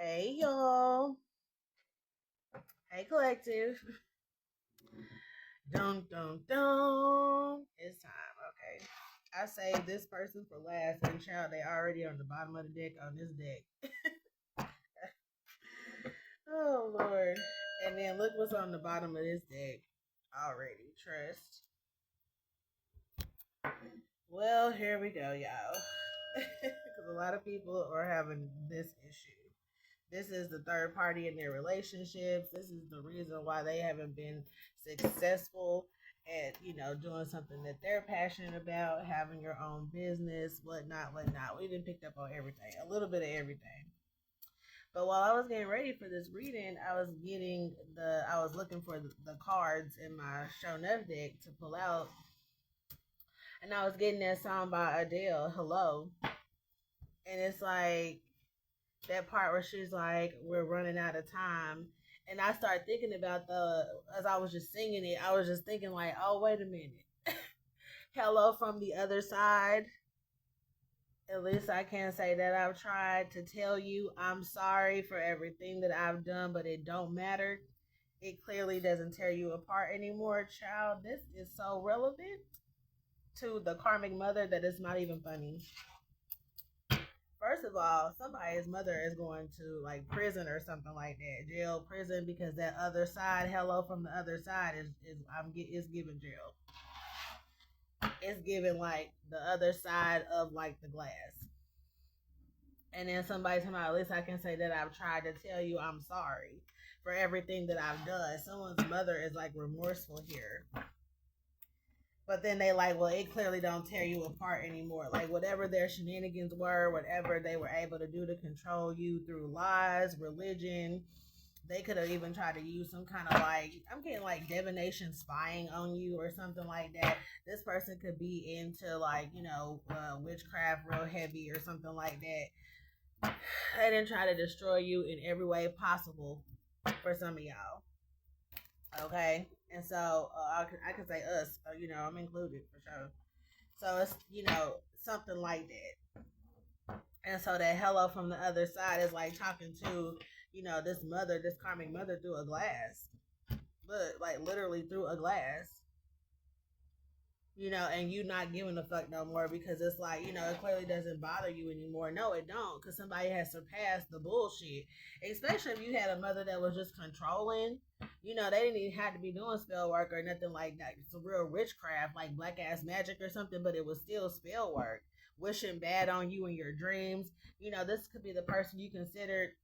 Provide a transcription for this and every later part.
Hey y'all. Hey collective. Dun dun dun. It's time, okay. I saved this person for last and child they already on the bottom of the deck on this deck. Oh Lord. And then look what's on the bottom of this deck already. Trust. Well, here we go, y'all. Because a lot of people are having this issue. This is the third party in their relationships. This is the reason why they haven't been successful at, doing something that they're passionate about, having your own business, whatnot, whatnot. We didn't pick up on everything, a little bit of everything. But while I was getting ready for this reading, I was looking for the cards in my show nev deck to pull out, and I was getting that song by Adele, "Hello," and it's like that part where she's like, "We're running out of time." And I started thinking about as I was just singing it, I was just thinking, like, oh, wait a minute. Hello from the other side. At least I can say that I've tried to tell you I'm sorry for everything that I've done, but it don't matter. It clearly doesn't tear you apart anymore, child. This is so relevant to the karmic mother that it's not even funny. First of all, somebody's mother is going to like prison or something like that, jail, prison, because that other side, hello from the other side, is giving jail. It's giving like the other side of like the glass. And then somebody told me, at least I can say that I've tried to tell you I'm sorry for everything that I've done. Someone's mother is like remorseful here. But then they like, well, it clearly don't tear you apart anymore. Like whatever their shenanigans were, whatever they were able to do to control you through lies, religion, they could have even tried to use some kind of like, I'm getting like divination, spying on you or something like that. This person could be into like, witchcraft real heavy or something like that. They didn't try to destroy you in every way possible for some of y'all. Okay, and so I can say us, I'm included for sure. So it's something like that. And so that hello from the other side is like talking to this mother, this karmic mother through a glass, but like literally through a glass. And you not giving a fuck no more because it's like, it clearly doesn't bother you anymore. No, it don't, because somebody has surpassed the bullshit. Especially if you had a mother that was just controlling, they didn't even have to be doing spell work or nothing like that. It's a real witchcraft, like black ass magic or something, but it was still spell work, wishing bad on you in your dreams. This could be the person you considered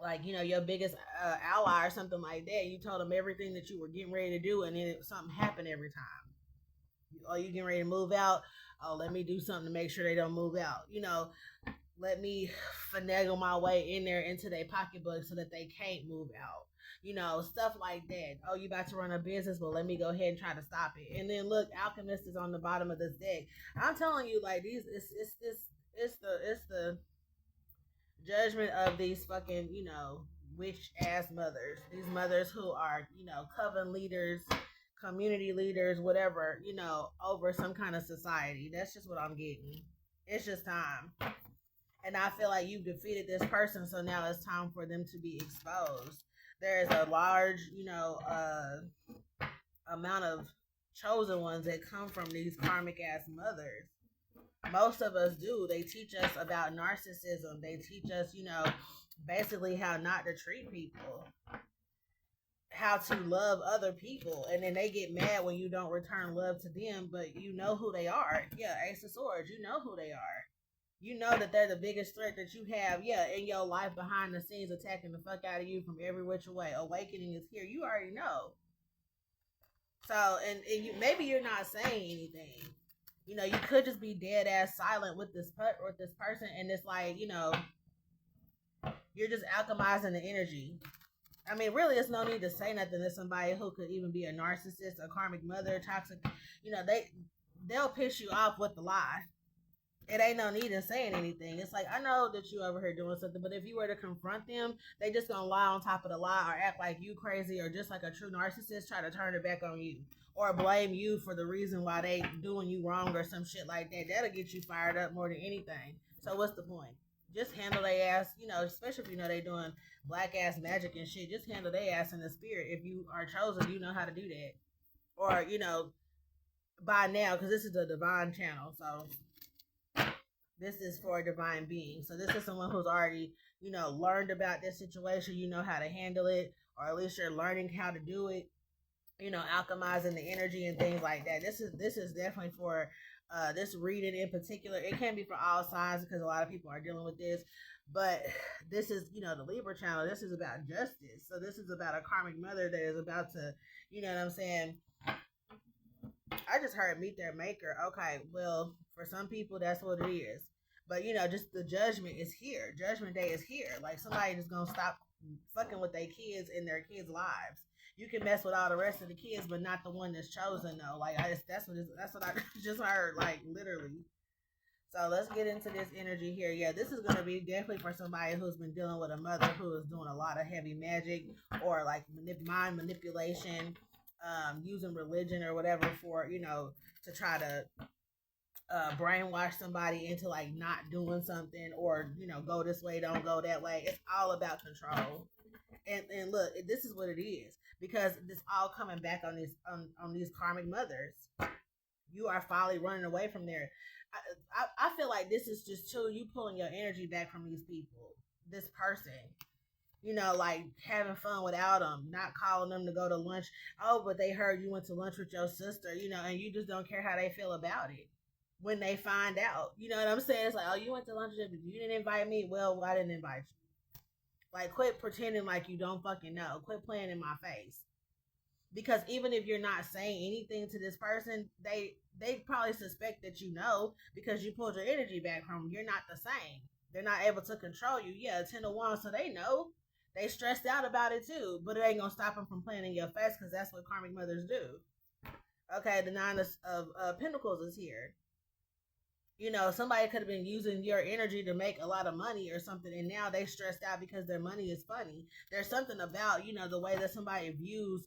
like your biggest ally or something like that. You told them everything that you were getting ready to do, and then something happened every time. Oh, you getting ready to move out? Oh, let me do something to make sure they don't move out. Let me finagle my way in there into their pocketbook so that they can't move out. Stuff like that. Oh, you about to run a business? Well, let me go ahead and try to stop it. And then look, Alchemist is on the bottom of this deck. I'm telling you, like these, it's the judgment of these fucking witch ass mothers. These mothers who are coven leaders, community leaders, whatever, over some kind of society. That's just what I'm getting. It's just time. And I feel like you've defeated this person, so now it's time for them to be exposed. There's a large, amount of chosen ones that come from these karmic ass mothers. Most of us do. They teach us about narcissism. They teach us, basically how not to treat people, how to love other people, and then they get mad when you don't return love to them, but you know who they are. Yeah, Ace of Swords, you know who they are. You know that they're the biggest threat that you have, yeah, in your life behind the scenes, attacking the fuck out of you from every which way. Awakening is here. You already know. So, and you, maybe you're not saying anything. You could just be dead ass silent with this person, and it's like, you're just alchemizing the energy. I mean, really, it's no need to say nothing to somebody who could even be a narcissist, a karmic mother, toxic. They'll piss you off with the lie. It ain't no need in saying anything. It's like, I know that you over here doing something, but if you were to confront them, they just gonna lie on top of the lie or act like you crazy or just like a true narcissist try to turn it back on you or blame you for the reason why they doing you wrong or some shit like that. That'll get you fired up more than anything. So what's the point? Just handle their ass, especially if you know they doing black ass magic and shit. Just handle their ass in the spirit. If you are chosen, you know how to do that. Or, by now, because this is a divine channel. So this is for a divine being. So this is someone who's already, learned about this situation. You know how to handle it, or at least you're learning how to do it. Alchemizing the energy and things like that. This is definitely for this reading in particular. It can be for all signs because a lot of people are dealing with this. But this is, the Libra channel. This is about justice. So this is about a karmic mother that is about to, you know what I'm saying? I just heard meet their maker. Okay, well, for some people, that's what it is. But, just the judgment is here. Judgment day is here. Like, somebody just gonna stop fucking with their kids in their kids' lives. You can mess with all the rest of the kids, but not the one that's chosen, though. Like, that's what I just heard, like, literally. So let's get into this energy here. Yeah, this is going to be definitely for somebody who's been dealing with a mother who is doing a lot of heavy magic or like mind manipulation, using religion or whatever for, to try to brainwash somebody into like not doing something or, go this way, don't go that way. It's all about control. And look, this is what it is because this all coming back on these karmic mothers. You are finally running away from there. I feel like this is just you pulling your energy back from these people, this person. Like having fun without them, not calling them to go to lunch. Oh, but they heard you went to lunch with your sister, and you just don't care how they feel about it when they find out. You know what I'm saying? It's like, oh, you went to lunch, but you didn't invite me. Well, I didn't invite you. Like, quit pretending like you don't fucking know. Quit playing in my face. Because even if you're not saying anything to this person, they probably suspect that you know because you pulled your energy back from them. You're not the same. They're not able to control you. Yeah, 10 to 1, so they know. They stressed out about it too, but it ain't gonna stop them from playing in your face because that's what karmic mothers do. Okay, the 9 of Pentacles is here. Somebody could have been using your energy to make a lot of money or something, and now they stressed out because their money is funny. There's something about, the way that somebody views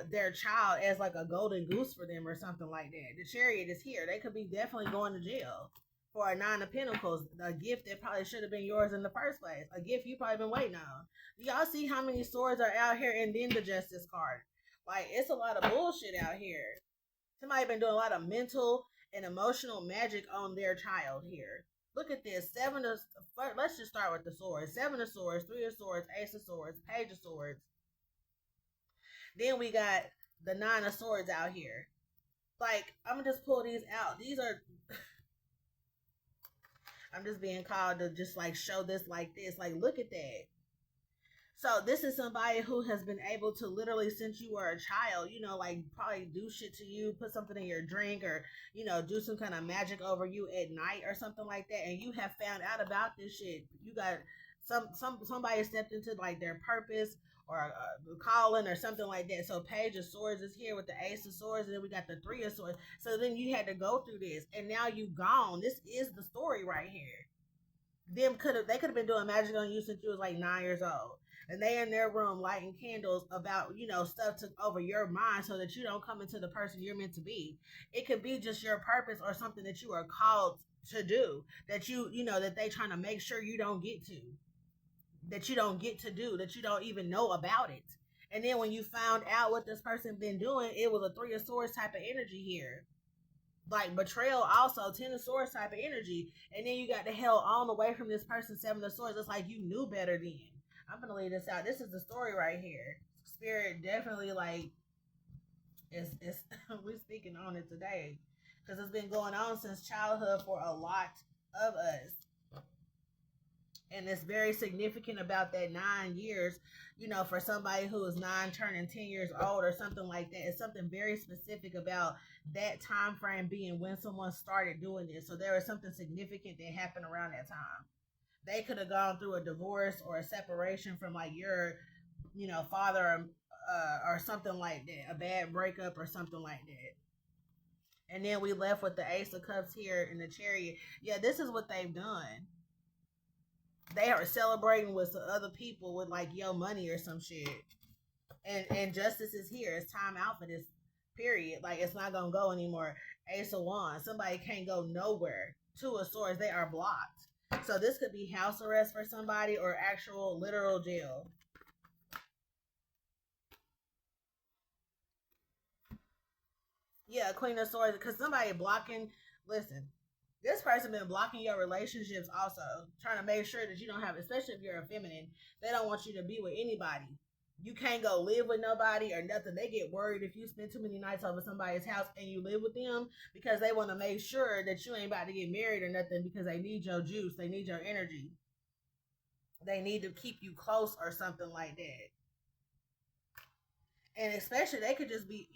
their child as like a golden goose for them or something like that. The Chariot is here. They could be definitely going to jail for a 9 of Pentacles, a gift that probably should have been yours in the first place, a gift you probably been waiting on. Y'all see how many swords are out here, and then the Justice card. Like, it's a lot of bullshit out here. Somebody been doing a lot of mental and emotional magic on their child here. Look at this. Let's just start with the swords. 7 of Swords, 3 of Swords, Ace of Swords, Page of Swords. Then we got the 9 of Swords out here. Like, I'm gonna just pull these out. These are I'm just being called to just like show this like this. Like, look at that. So this is somebody who has been able to literally, since you were a child, like probably do shit to you, put something in your drink, or do some kind of magic over you at night or something like that, and you have found out about this shit. You got somebody stepped into like their purpose or calling or something like that. So Page of Swords is here with the Ace of Swords, and then we got the 3 of Swords. So then you had to go through this, and now you gone. This is the story right here. They could have been doing magic on you since you was like 9 years old. And they in their room lighting candles about, stuff took over your mind so that you don't come into the person you're meant to be. It could be just your purpose or something that you are called to do that that they trying to make sure you don't get to, that you don't get to do, that you don't even know about it. And then when you found out what this person been doing, it was a 3 of Swords type of energy here. Like betrayal, also 10 of Swords type of energy. And then you got the hell on away from this person, 7 of Swords. It's like you knew better then. I'm gonna leave this out. This is the story right here. Spirit definitely like it's we're speaking on it today because it's been going on since childhood for a lot of us, and it's very significant about that 9 years. For somebody who is 9 turning 10 years old or something like that, it's something very specific about that time frame being when someone started doing this. So there was something significant that happened around that time. They could have gone through a divorce or a separation from like your, father or something like that, a bad breakup or something like that. And then we left with the Ace of Cups here in the Chariot. Yeah, this is what they've done. They are celebrating with other people with like your money or some shit. And justice is here. It's time out for this period. Like, it's not gonna go anymore. Ace of Wands. Somebody can't go nowhere. 2 of Swords. They are blocked. So this could be house arrest for somebody or actual literal jail. Yeah, Queen of Swords, because somebody blocking. Listen, this person been blocking your relationships also, trying to make sure that you don't have, especially if you're a feminine, they don't want you to be with anybody. You can't go live with nobody or nothing. They get worried if you spend too many nights over somebody's house and you live with them because they want to make sure that you ain't about to get married or nothing because they need your juice, they need your energy, they need to keep you close or something like that. And especially they could just be,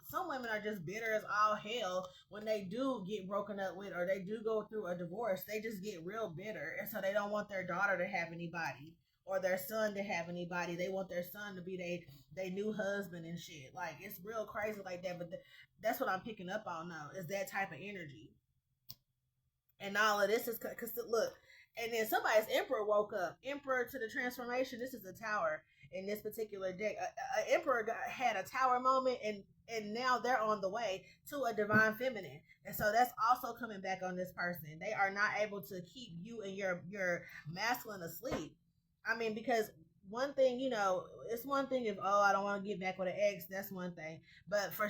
some women are just bitter as all hell when they do get broken up with or they do go through a divorce. They just get real bitter, and so they don't want their daughter to have anybody or their son to have anybody. They want their son to be they new husband and shit. Like, it's real crazy like that. But that's what I'm picking up on now, is that type of energy. And all of this is because look, and then somebody's emperor woke up. Emperor to the transformation. This is a tower in this particular deck. A emperor had a tower moment, and now they're on the way to a divine feminine. And so that's also coming back on this person. They are not able to keep you and your masculine asleep. I mean, because one thing, it's one thing if, oh, I don't want to get back with an ex, that's one thing. But for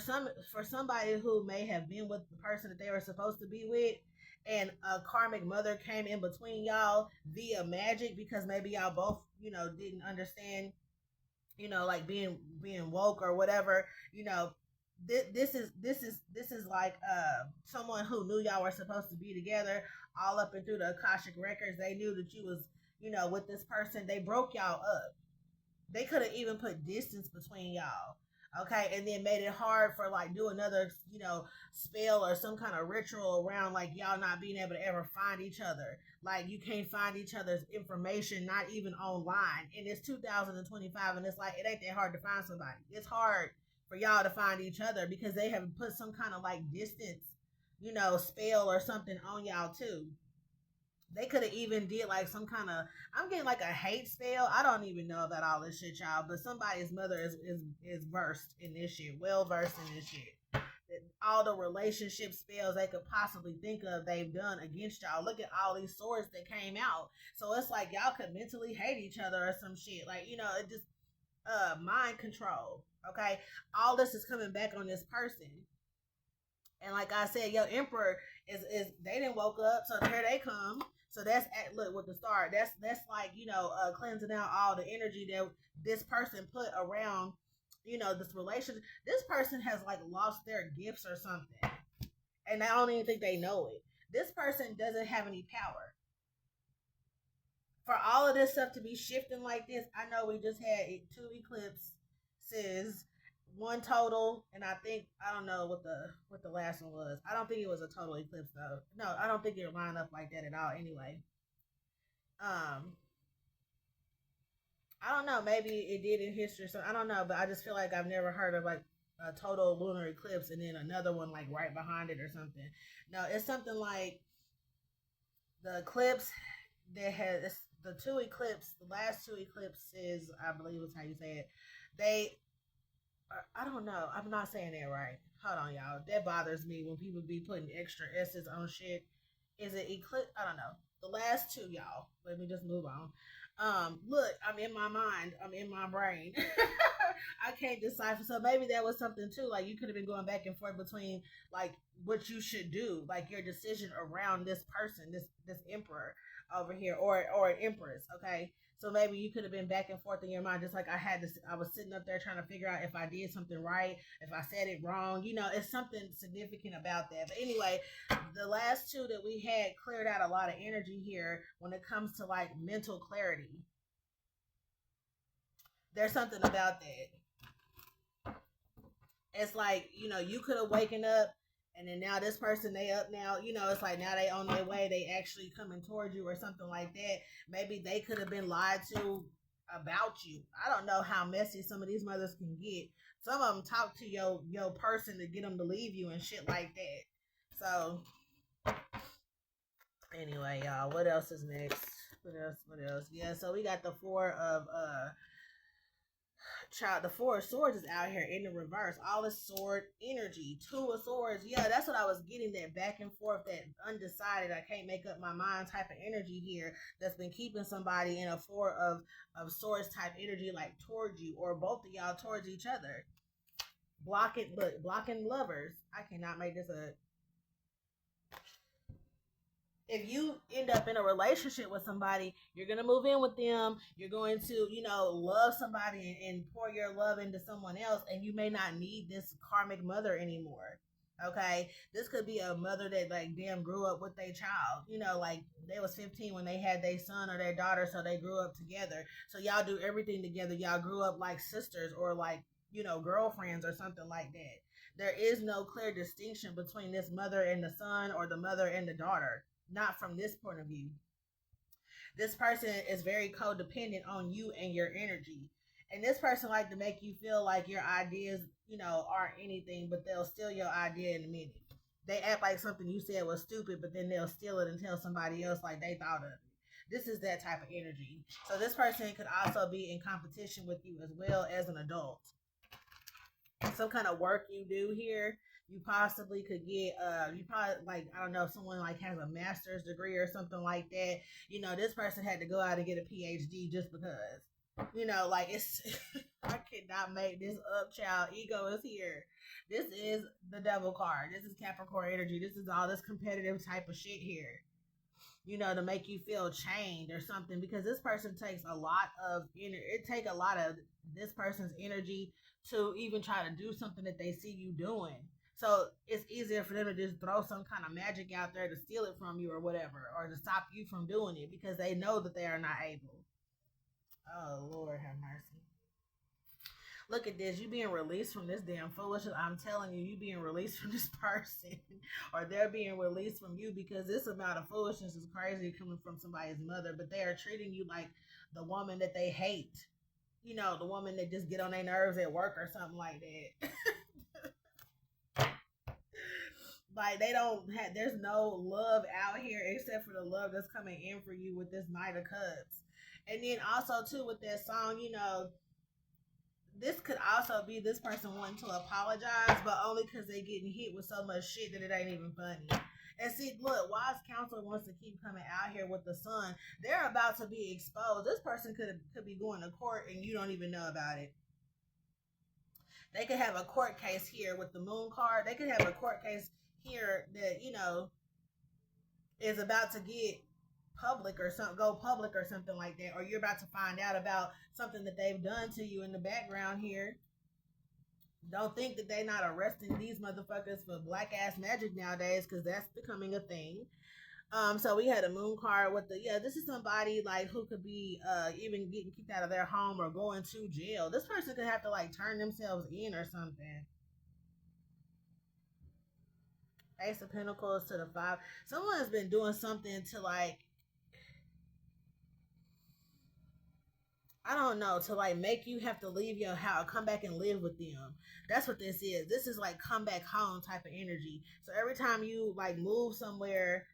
somebody who may have been with the person that they were supposed to be with, and a karmic mother came in between y'all via magic because maybe y'all both, didn't understand, like being woke or whatever, this is like someone who knew y'all were supposed to be together all up and through the Akashic records. They knew that you was, with this person. They broke y'all up. They could have even put distance between y'all. Okay, and then made it hard for like do another, spell or some kind of ritual around like y'all not being able to ever find each other. Like you can't find each other's information, not even online. And it's 2025, and it's like it ain't that hard to find somebody. It's hard for y'all to find each other because they have put some kind of like distance, spell or something on y'all too. They could have even did like some kind of, I'm getting like a hate spell. I don't even know about all this shit, y'all. But somebody's mother is versed in this shit, well versed in this shit. All the relationship spells they could possibly think of, they've done against y'all. Look at all these swords that came out. So it's like y'all could mentally hate each other or some shit. Like, it just mind control. Okay, all this is coming back on this person. And like I said, your emperor is they didn't woke up, so here they come. So that's look with the star. That's like cleansing out all the energy that this person put around this relationship. This person has like lost their gifts or something, and I don't even think they know it. This person doesn't have any power for all of this stuff to be shifting like this. I know we just had two eclipses, one total, and I don't know what the last one was. I don't think it was a total eclipse though. No, I don't think it lined up like that at all. Anyway, um, I don't know. Maybe it did in history, so I don't know. But I just feel like I've never heard of like a total lunar eclipse and then another one like right behind it or something. No, it's something like the eclipse that has the two eclipse, the last two eclipses, I believe is how you say it. They, I don't know. I'm not saying that right. Hold on, y'all. That bothers me when people be putting extra S's on shit. Is it eclipse? I don't know. The last two, y'all. Let me just move on. Look, I'm in my mind. I'm in my brain. I can't decipher. So maybe that was something too. Like you could have been going back and forth between like what you should do, like your decision around this person, this emperor over here, or an empress. Okay, so maybe you could have been back and forth in your mind, just like I had to. I was sitting up there trying to figure out if I did something right, if I said it wrong. It's something significant about that. But anyway, the last two that we had cleared out a lot of energy here when it comes to like mental clarity. There's something about that. It's like you could have waken up, and then now this person they up now. It's like now they on their way, they actually coming towards you or something like that. Maybe they could have been lied to about you. I don't know how messy some of these mothers can get. Some of them talk to your person to get them to leave you and shit like that. So anyway, y'all, what else is next? What else? Yeah, so we got the four of Child, the Four of Swords is out here in the reverse. All the sword energy. Two of Swords. Yeah, that's what I was getting. That back and forth, that undecided, I can't make up my mind type of energy here that's been keeping somebody in a Four of Swords type energy, like towards you, or both of y'all towards each other. Blocking lovers. I cannot make this up. If you end up in a relationship with somebody, you're going to move in with them. You're going to, love somebody and pour your love into someone else. And you may not need this karmic mother anymore. Okay. This could be a mother that, like, damn, grew up with their child. Like they was 15 when they had their son or their daughter. So they grew up together. So y'all do everything together. Y'all grew up like sisters, or like, girlfriends or something like that. There is no clear distinction between this mother and the son, or the mother and the daughter, not from this point of view. This person is very codependent on you and your energy. And this person like to make you feel like your ideas, aren't anything, but they'll steal your idea in a minute. They act like something you said was stupid, but then they'll steal it and tell somebody else like they thought of it. This is that type of energy. So this person could also be in competition with you as well as an adult. Some kind of work you do here, you possibly could get you probably, like, I don't know, if someone like has a master's degree or something like that. This person had to go out and get a PhD just because, like, it's I cannot make this up, child. Ego is here. This is the devil card. This is Capricorn energy. This is all this competitive type of shit here, to make you feel chained or something, because this person takes a lot of it take a lot of this person's energy to even try to do something that they see you doing. So it's easier for them to just throw some kind of magic out there to steal it from you or whatever, or to stop you from doing it, because they know that they are not able. Oh, Lord have mercy. Look at this. You being released from this damn foolishness. I'm telling you, you being released from this person, or they're being released from you, because this amount of foolishness is crazy coming from somebody's mother, but they are treating you like the woman that they hate. The woman that just get on their nerves at work or something like that. Like, they don't have, there's no love out here except for the love that's coming in for you with this Knight of Cups. And then also too, with that song, this could also be this person wanting to apologize, but only because they getting hit with so much shit that it ain't even funny. And see, look, wise counselor wants to keep coming out here with the sun. They're about to be exposed. This person could be going to court and you don't even know about it. They could have a court case here with the moon card. They could have a court case here that, is about to get public or something, go public or something like that, or you're about to find out about something that they've done to you in the background here. Don't think that they're not arresting these motherfuckers for black ass magic nowadays, because that's becoming a thing. So we had a moon card with this is somebody like who could be even getting kicked out of their home or going to jail. This person could have to like turn themselves in or something. Ace of Pentacles to the 5. Someone has been doing something to, like, I don't know, to like make you have to leave your house, come back and live with them. That's what this is. This is like come back home type of energy. So every time you like move somewhere,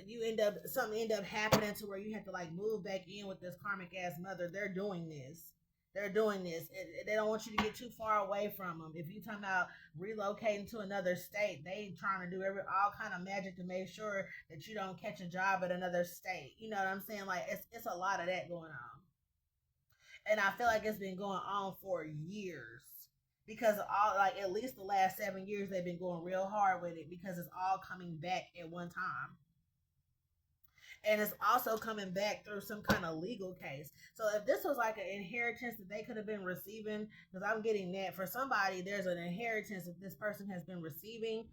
you something end up happening to where you have to like move back in with this karmic ass mother. They're doing this. They're doing this. They don't want you to get too far away from them. If you talking about relocating to another state, they trying to do all kind of magic to make sure that you don't catch a job at another state. You know what I'm saying? Like it's a lot of that going on. And I feel like it's been going on for years, because all, like, at least the last 7 years they've been going real hard with it, because it's all coming back at one time. And it's also coming back through some kind of legal case. So if this was like an inheritance that they could have been receiving, because I'm getting that for somebody, there's an inheritance that this person has been receiving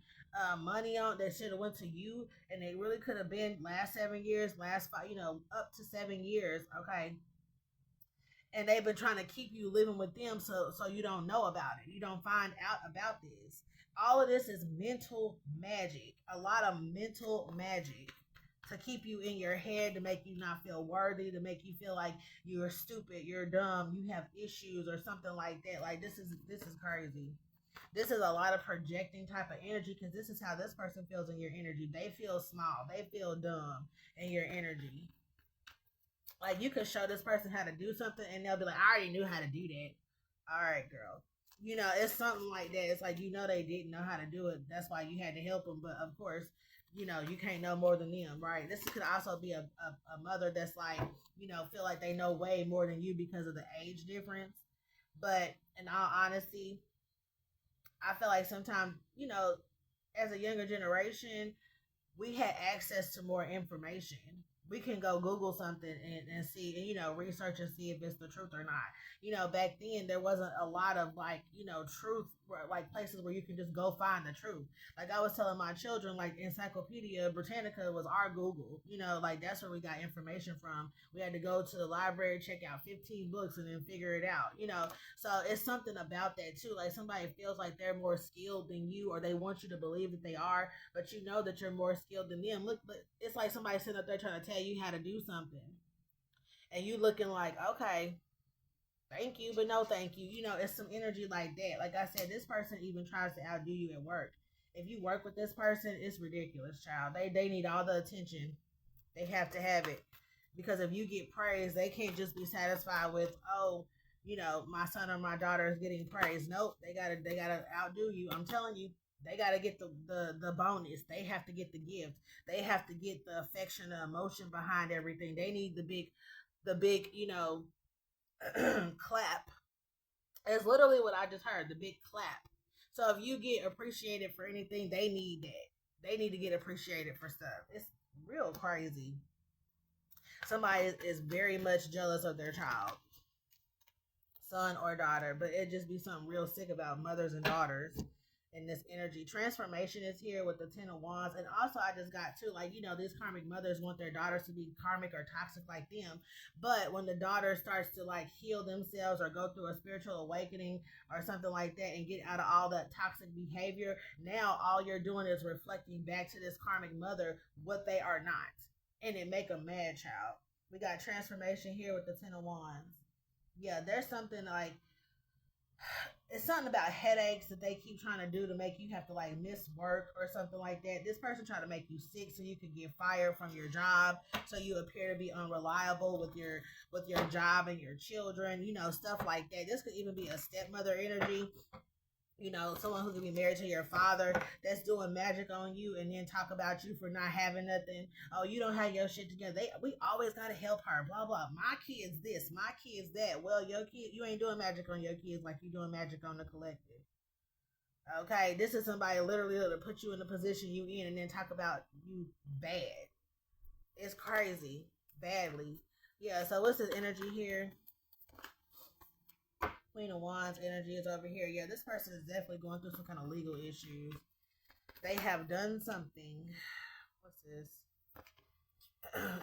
money on that should have went to you, and it really could have been last 7 years, last 5, up to 7 years. Okay. And they've been trying to keep you living with them, so you don't know about it. You don't find out about this. All of this is mental magic. A lot of mental magic to keep you in your head, to make you not feel worthy, to make you feel like you're stupid, you're dumb, you have issues or something like that. Like, this is crazy. This is a lot of projecting type of energy, because this is how this person feels in your energy. They feel small. They feel dumb in your energy. Like, you could show this person how to do something and they'll be like, I already knew how to do that. All right, girl. It's something like that. It's like they didn't know how to do it. That's why you had to help them. But of course, you can't know more than them, right? This could also be a mother that's like, feel like they know way more than you because of the age difference. But in all honesty, I feel like sometimes, as a younger generation, we had access to more information. We can go Google something and see, and research and see if it's the truth or not. Back then there wasn't a lot of like, truth, like places where you can just go find the truth. Like I was telling my children, like Encyclopedia Britannica was our Google. Like that's where we got information from. We had to go to the library, check out 15 books, and then figure it out. So it's something about that too. Like somebody feels like they're more skilled than you, or they want you to believe that they are, but you know that you're more skilled than them. Look, but it's like somebody sitting up there trying to tell you how to do something, and you looking like, okay, thank you, but no thank you. It's some energy like that. Like I said, this person even tries to outdo you at work. If you work with this person, it's ridiculous, child. They need all the attention. They have to have it. Because if you get praise, they can't just be satisfied with, oh, my son or my daughter is getting praise. Nope, they gotta outdo you. I'm telling you, they gotta get the bonus. They have to get the gift. They have to get the affection, the emotion behind everything. They need the big, clap. It's literally what I just heard, the big clap. So if you get appreciated for anything, they need that. They need to get appreciated for stuff. It's real crazy. Somebody is very much jealous of their child, son or daughter, but it just be something real sick about mothers and daughters. And this energy transformation is here with the 10 of wands. And also I just got to, like, these karmic mothers want their daughters to be karmic or toxic like them. But when the daughter starts to like heal themselves or go through a spiritual awakening or something like that and get out of all that toxic behavior, now all you're doing is reflecting back to this karmic mother what they are not, and it make them mad, child. We got transformation here with the 10 of wands. Yeah, there's something like, it's something about headaches that they keep trying to do to make you have to like miss work or something like that. This person trying to make you sick so you could get fired from your job, so you appear to be unreliable with your job and your children, stuff like that. This could even be a stepmother energy. Someone who could be married to your father that's doing magic on you and then talk about you for not having nothing. Oh, you don't have your shit together. We always gotta help her. Blah blah. My kid's this. My kid's that. Well, your kid, you ain't doing magic on your kids like you doing magic on the collective. Okay, this is somebody literally to put you in the position you in and then talk about you bad. It's crazy, badly. Yeah. So what's this energy here? Queen of Wands energy is over here. Yeah, this person is definitely going through some kind of legal issues. They have done something. What's this?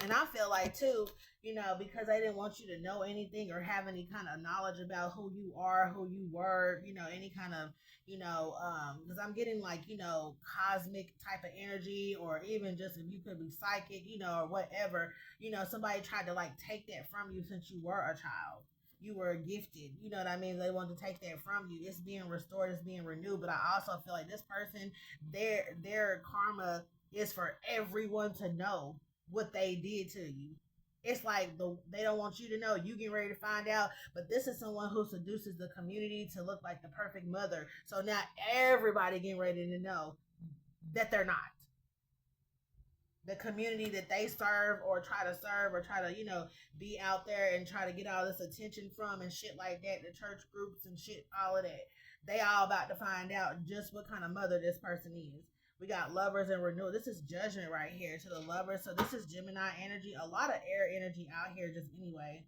And I feel like too, because they didn't want you to know anything or have any kind of knowledge about who you are, who you were, any kind of, because I'm getting like, cosmic type of energy, or even just if you could be psychic, or whatever, somebody tried to like take that from you since you were a child. You were gifted, you know what I mean? They want to take that from you. It's being restored, it's being renewed. But I also feel like this person, their karma is for everyone to know what they did to you. It's like they don't want you to know. You get ready to find out, but this is someone who seduces the community to look like the perfect mother. So now everybody getting ready to know that they're not. The community that they serve or try to serve or try to, be out there and try to get all this attention from and shit like that, the church groups and shit, all of that. They all about to find out just what kind of mother this person is. We got lovers and renewal. This is judgment right here to the lovers. So this is Gemini energy. A lot of air energy out here just anyway.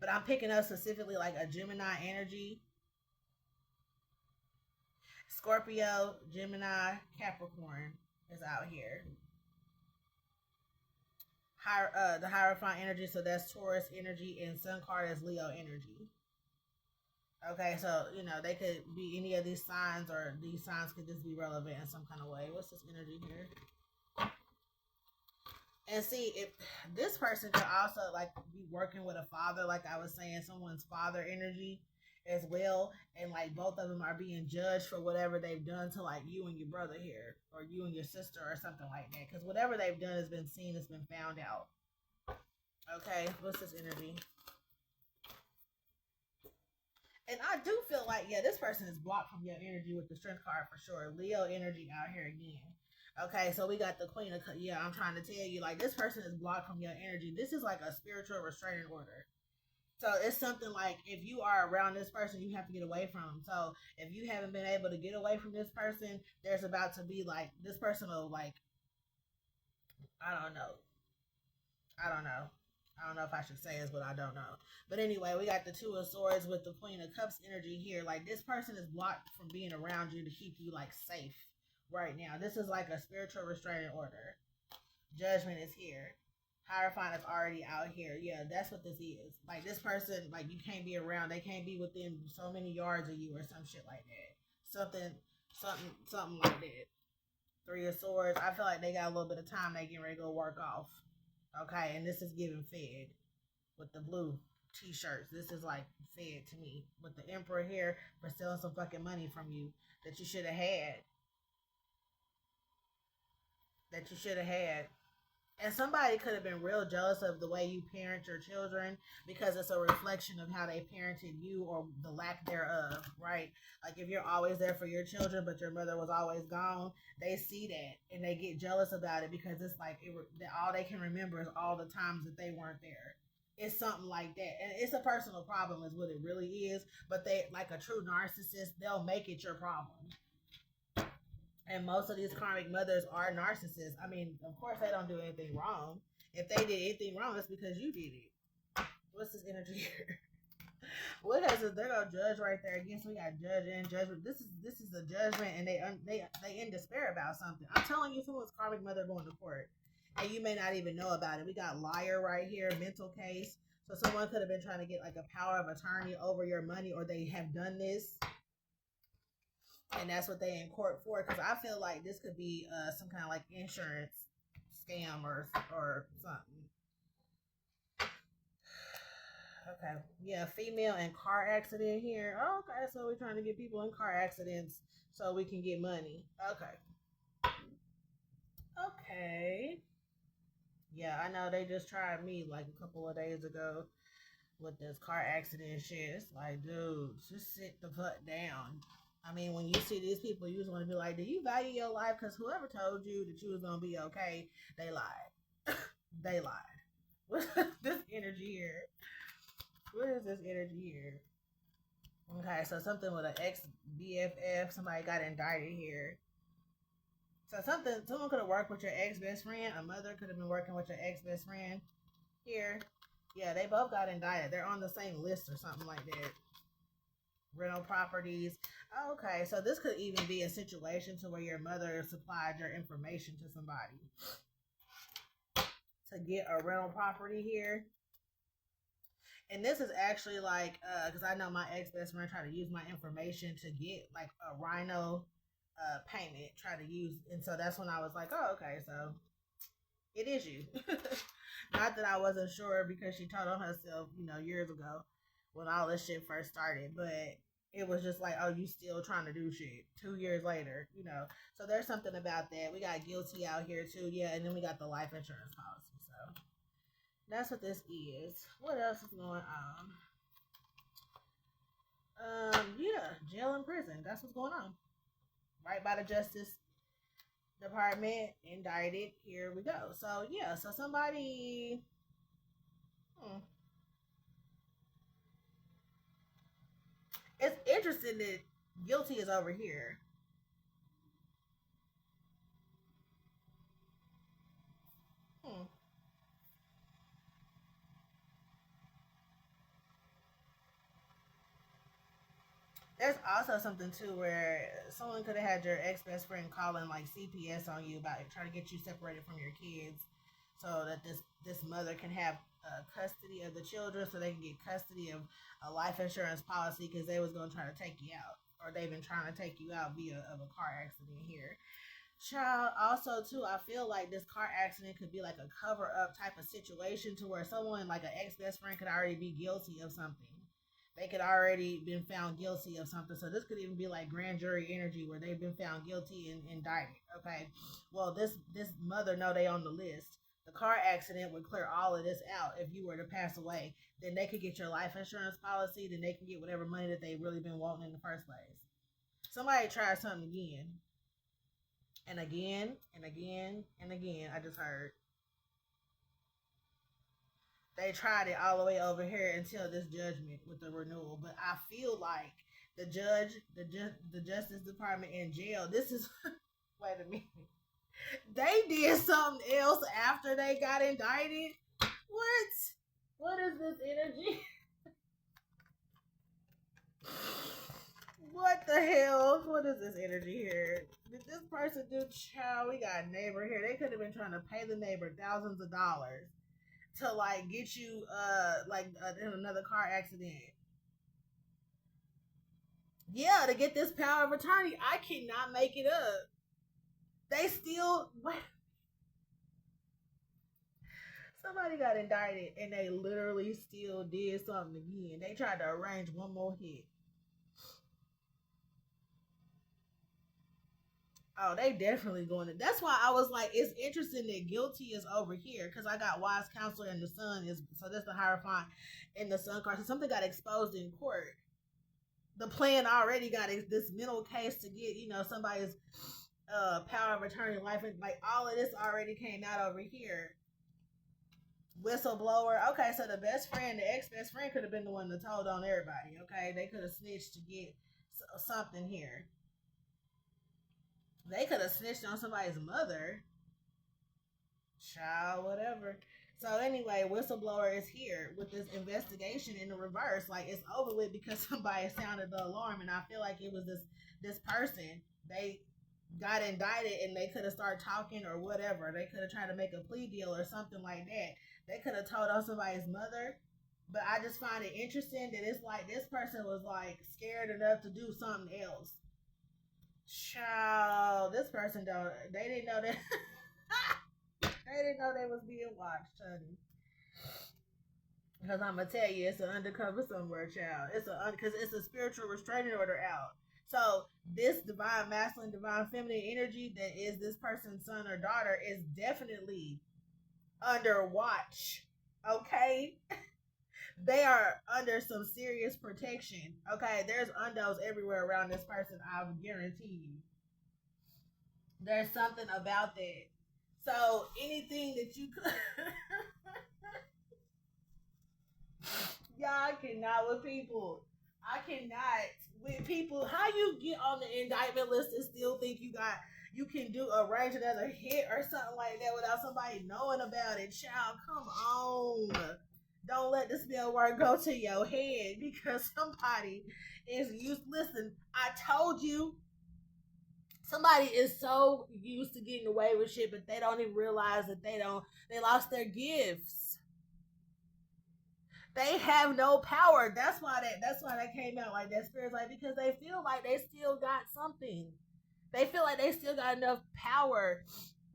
But I'm picking up specifically like a Gemini energy. Scorpio, Gemini, Capricorn is out here. The Hierophant energy, so that's Taurus energy, and Sun card is Leo energy. Okay, so they could be any of these signs, or these signs could just be relevant in some kind of way. What's this energy here? And see, if this person could also like be working with a father, like I was saying, someone's father energy as well, and like both of them are being judged for whatever they've done to like you and your brother here, or you and your sister, or something like that. Because whatever they've done has been seen, has been found out. Okay, what's this energy? And I do feel like, yeah, this person is blocked from your energy with the strength card for sure. Leo energy out here again. Okay, so we got the Queen of Cups. Yeah, I'm trying to tell you, like, this person is blocked from your energy. This is like a spiritual restraining order. So it's something like if you are around this person, you have to get away from them. So if you haven't been able to get away from this person, there's about to be like this person will like I don't know. I don't know. I don't know if I should say this, but I don't know. But anyway, we got the Two of Swords with the Queen of Cups energy here. Like this person is blocked from being around you to keep you like safe right now. This is like a spiritual restraining order. Judgment is here. Hierophant is already out here. Yeah, that's what this is. Like this person, like you can't be around. They can't be within so many yards of you or some shit like that. Something like that. Three of Swords. I feel like they got a little bit of time. They getting ready to go work off. Okay, and this is giving Fed with the blue t-shirts. This is like Fed to me with the Emperor here for stealing some fucking money from you that you should have had. That you should have had. And somebody could have been real jealous of the way you parent your children because it's a reflection of how they parented you or the lack thereof, right? Like if you're always there for your children, but your mother was always gone, they see that and they get jealous about it because it's like all they can remember is all the times that they weren't there. It's something like that, and it's a personal problem, is what it really is. But they, like a true narcissist, they'll make it your problem. And most of these karmic mothers are narcissists. I mean, of course, they don't do anything wrong. If they did anything wrong, it's because you did it. What's this energy here? What has it? They're gonna judge right there again. So we got judge and judgment. This is a judgment, and they in despair about something. I'm telling you, someone's karmic mother going to court, and you may not even know about it. We got liar right here, mental case. So someone could have been trying to get like a power of attorney over your money, or they have done this and that's what they in court for. Because I feel like this could be some kind of like insurance scam or something. Okay, yeah, female in car accident here. Oh, okay, so we're trying to get people in car accidents so we can get money. Okay. Yeah, I know they just tried me like a couple of days ago with this car accident shit. It's like, dude, just sit the fuck down. I mean, when you see these people, you just want to be like, do you value your life? Because whoever told you that you was going to be okay, they lied. They lied. What's this energy here? What is this energy here? Okay, so something with an ex BFF. Somebody got indicted here. So someone could have worked with your ex best friend. A mother could have been working with your ex best friend here. Yeah, they both got indicted. They're on the same list or something like that. Rental properties. Okay, so this could even be a situation to where your mother supplied your information to somebody to get a rental property here. And this is actually like, because I know my ex best friend tried to use my information to get like a rhino payment, try to use, and so that's when I was like, oh, okay, so it is you. Not that I wasn't sure because she told on herself, years ago when all this shit first started, but it was just like, oh, you still trying to do shit 2 years later. So there's something about that. We got guilty out here too, yeah, and then we got the life insurance policy. So that's what this is. What else is going on? Yeah, jail and prison. That's what's going on. Right by the Justice Department, indicted. Here we go. So yeah, so somebody. It's interesting that guilty is over here. Hmm. There's also something too where someone could have had your ex best friend calling like CPS on you about trying to get you separated from your kids, so that this mother can have custody of the children, so they can get custody of a life insurance policy because they was gonna try to take you out, or they've been trying to take you out via of a car accident here. Child, also too, I feel like this car accident could be like a cover up type of situation to where someone like an ex best friend could already be guilty of something. They could already been found guilty of something. So this could even be like grand jury energy where they've been found guilty and indicted. Okay. Well, this mother know they on the list. The car accident would clear all of this out if you were to pass away. Then they could get your life insurance policy. Then they can get whatever money that they really been wanting in the first place. Somebody tried something again. And again, and again, and again. I just heard. They tried it all the way over here until this judgment with the renewal. But I feel like the judge, the Justice Department in jail, this is, wait a minute. They did something else after they got indicted. What? What is this energy? What the hell? What is this energy here? Did this person do? Child, we got a neighbor here. They could have been trying to pay the neighbor thousands of dollars to like get you in another car accident. Yeah, to get this power of attorney. I cannot make it up. They still what? Somebody got indicted and they literally still did something again. They tried to arrange one more hit. Oh, they definitely going to. That's why I was like, it's interesting that guilty is over here because I got wise counselor and the sun is so that's the Hierophant in the sun card. So something got exposed in court. The plan already got this mental case to get somebody's power of attorney life and like all of this already came out over here. Whistleblower. Okay, so the best friend, the ex best friend, could have been the one that told on everybody. Okay, they could have snitched to get something here. They could have snitched on somebody's mother. Child, whatever. So anyway, whistleblower is here with this investigation in the reverse. Like it's over with because somebody sounded the alarm, and I feel like it was this person. They got indicted, and they could have started talking or whatever. They could have tried to make a plea deal or something like that. They could have told on somebody's mother. But I just find it interesting that it's like this person was like scared enough to do something else. Child, this person don't. They didn't know that. They didn't know they was being watched, honey. Because I'm gonna tell you, it's an undercover somewhere, child. Because it's a spiritual restraining order out. So this divine masculine, divine feminine energy that is this person's son or daughter is definitely under watch. Okay, they are under some serious protection. Okay, there's undos everywhere around this person. I guarantee you. There's something about that. So anything that you could, y'all I cannot with people. I cannot with people. How you get on the indictment list and still think you can do arrange another hit or something like that without somebody knowing about it? Child, come on. Don't let the spell work go to your head because somebody is used. Listen, I told you. Somebody is so used to getting away with shit, but they don't even realize that they lost their gifts. They have no power. That's why that came out like that. Spirit's like because they feel like they still got something. They feel like they still got enough power,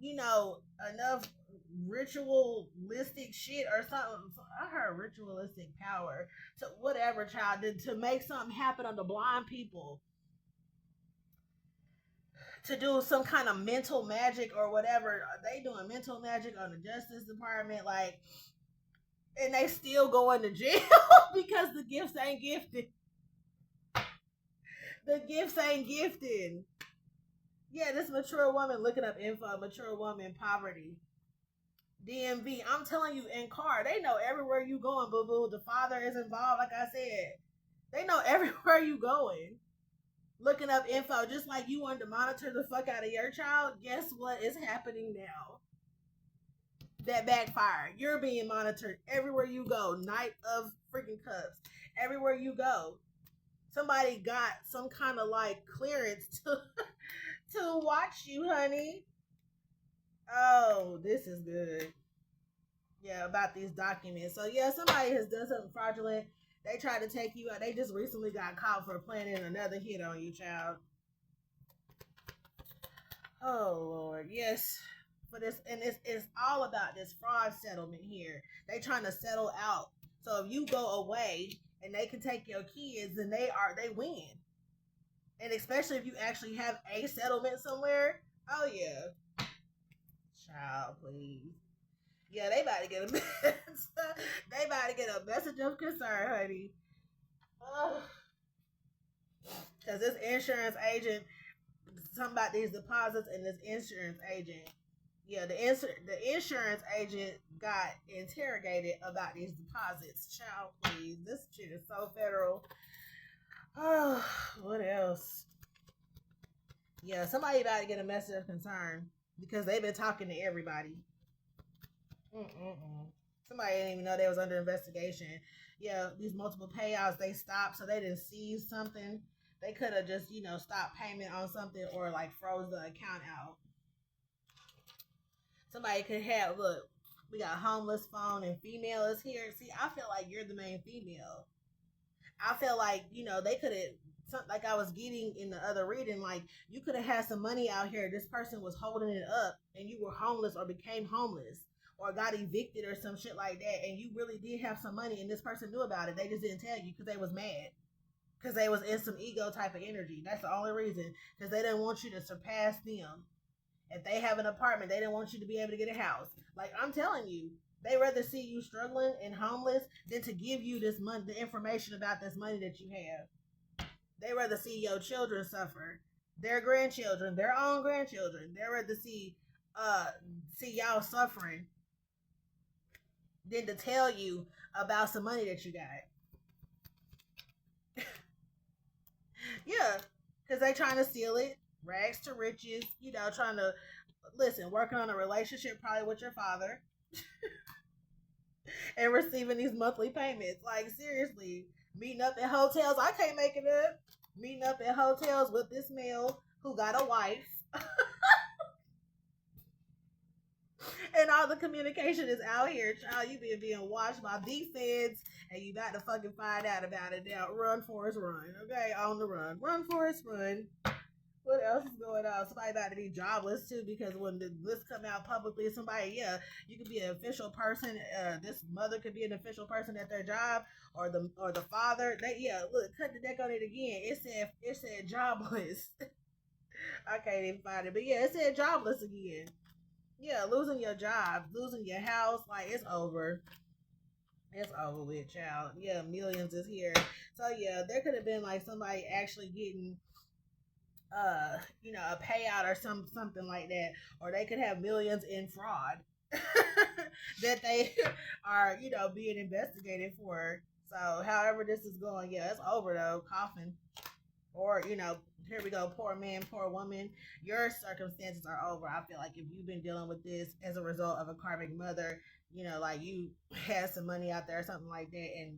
enough ritualistic shit or something. I heard ritualistic power to whatever child to make something happen on the blind people. To do some kind of mental magic or whatever. They doing mental magic on the Justice Department, like, and they still going to jail because the gifts ain't gifted. The gifts ain't gifted. Yeah, this mature woman looking up info, mature woman poverty. DMV. I'm telling you, in car, they know everywhere you going, boo boo. The father is involved, like I said. They know everywhere you going. Looking up info, just like you wanted to monitor the fuck out of your child. Guess what is happening now? That backfire. You're being monitored everywhere you go. Night of freaking cups. Everywhere you go. Somebody got some kind of like clearance to watch you, honey. Oh, this is good. Yeah, about these documents. So yeah, somebody has done something fraudulent. They tried to take you out. They just recently got caught for planning another hit on you, child. Oh Lord, yes. For this, and it's all about this fraud settlement here. They trying to settle out. So if you go away and they can take your kids, then they win. And especially if you actually have a settlement somewhere. Oh yeah. Child, please. Yeah, they about to get a they about to get a message of concern, honey. Because this insurance agent, something about these deposits, and this insurance agent, yeah, the insurance agent got interrogated about these deposits. Child, please, this shit is so federal. Oh, what else? Yeah, somebody about to get a message of concern because they've been talking to everybody. Mm-mm-mm. Somebody didn't even know they was under investigation. Yeah, these multiple payouts they stopped, so they didn't seize something. They could have just stopped payment on something or like froze the account out. Somebody could have look. We got homeless phone and female is here. See, I feel like you're the main female. I feel like they could have, like I was getting in the other reading, like you could have had some money out here. This person was holding it up, and you were homeless or became homeless or got evicted or some shit like that, and you really did have some money, and this person knew about it. They just didn't tell you because they was mad. Because they was in some ego type of energy. That's the only reason. Because they didn't want you to surpass them. If they have an apartment, they didn't want you to be able to get a house. Like I'm telling you, they rather see you struggling and homeless than to give you this money, the information about this money that you have. They rather see your children suffer, their grandchildren, their own grandchildren. They rather uh see y'all suffering than to tell you about some money that you got. Yeah, because they trying to steal it, rags to riches. Trying to listen, working on a relationship probably with your father and receiving these monthly payments. Like seriously, meeting up at hotels. I can't make it up. Meeting up at hotels with this male who got a wife, and all the communication is out here. Child, you been being watched by the feds, and you got to fucking find out about it now. Run, Forrest, run. Okay, on the run. Run, Forrest, run. What else is going on? Somebody about to be jobless too because when the list come out publicly, somebody, yeah, you could be an official person. This mother could be an official person at their job, or the father. They yeah, look, cut the deck on it again. It said jobless. I can't even find it, but yeah, it said jobless again. Yeah, losing your job, losing your house, like it's over. It's over with, child. Yeah, millions is here. So yeah, there could have been like somebody actually getting a payout or something like that, or they could have millions in fraud that they are being investigated for. So however this is going, yeah, it's over though. Coffin, or here we go, poor man, poor woman, your circumstances are over. I feel like if you've been dealing with this as a result of a karmic mother, like you had some money out there or something like that, and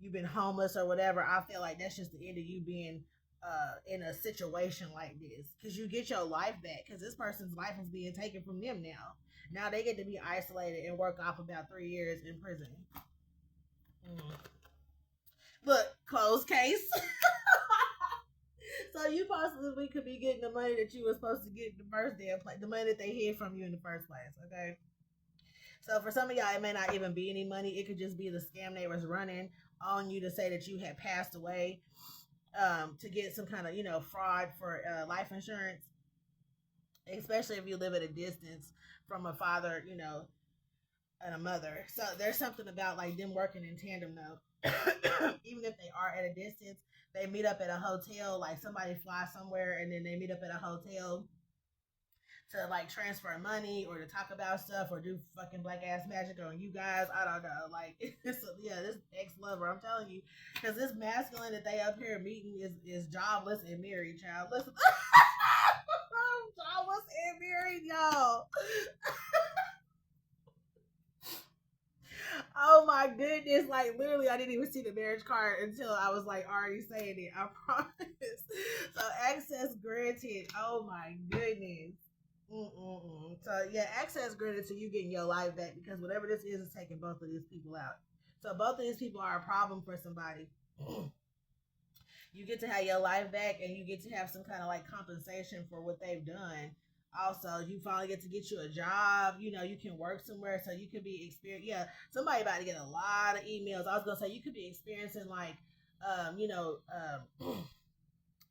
you've been homeless or whatever, I feel like that's just the end of you being in a situation like this, because you get your life back, because this person's life is being taken from them now they get to be isolated and work off about 3 years in prison. Look, closed case. So you possibly could be getting the money that you were supposed to get in the first damn place, the money that they hid from you in the first place. Okay. So for some of y'all, it may not even be any money. It could just be the scam they was running on you to say that you had passed away, to get some kind of fraud for life insurance, especially if you live at a distance from a father, and a mother. So there's something about like them working in tandem though. Even if they are at a distance, they meet up at a hotel. Like somebody flies somewhere and then they meet up at a hotel to like transfer money or to talk about stuff or do fucking black ass magic on you guys. I don't know. Like, yeah, this ex lover, I'm telling you, because this masculine that they up here meeting is jobless and married. Child, listen, jobless and married, y'all. Oh my goodness! Like literally, I didn't even see the marriage card until I was like already saying it. I promise. So access granted. Oh my goodness. Mm-mm-mm. So yeah, access granted to you getting your life back, because whatever this is taking both of these people out. So both of these people are a problem for somebody. You get to have your life back, and you get to have some kind of like compensation for what they've done. Also, you finally get to get you a job. You can work somewhere, so you could be experiencing. Yeah, somebody about to get a lot of emails. I was gonna say you could be experiencing like,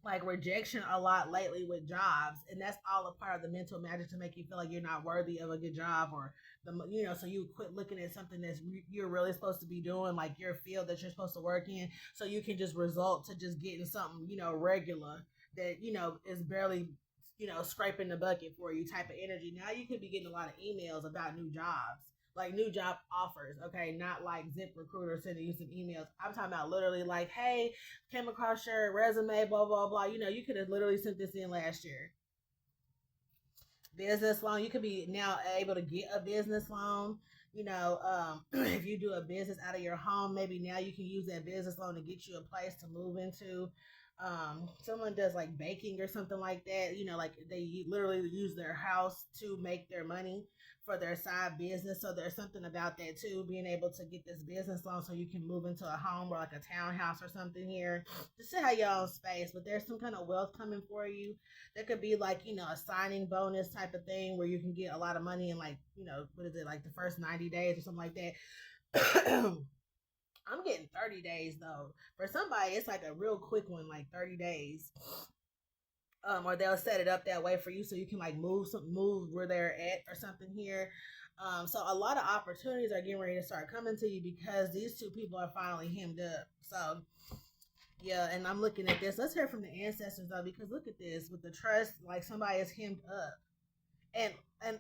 like rejection a lot lately with jobs, and that's all a part of the mental magic to make you feel like you're not worthy of a good job, or so you quit looking at something that's you're really supposed to be doing, like your field that you're supposed to work in, so you can just result to just getting something regular that is barely scraping the bucket for you type of energy. Now you could be getting a lot of emails about new jobs, like new job offers, okay, not like Zip Recruiter sending you some emails. I'm talking about literally like, hey, came across your resume, blah blah blah. You could have literally sent this in last year. Business loan, you could be now able to get a business loan. If you do a business out of your home, maybe now you can use that business loan to get you a place to move into. Someone does like baking or something like that, like they literally use their house to make their money for their side business. So there's something about that too, being able to get this business loan so you can move into a home or like a townhouse or something here, just to have your own space. But there's some kind of wealth coming for you. There could be like, a signing bonus type of thing where you can get a lot of money in, like, what is it, like the first 90 days or something like that. I'm getting 30 days though. For somebody, it's like a real quick one, like 30 days. Or they'll set it up that way for you so you can like move where they're at or something here. So a lot of opportunities are getting ready to start coming to you because these two people are finally hemmed up. So yeah, and I'm looking at this. Let's hear from the ancestors though, because look at this with the trust, like somebody is hemmed up. And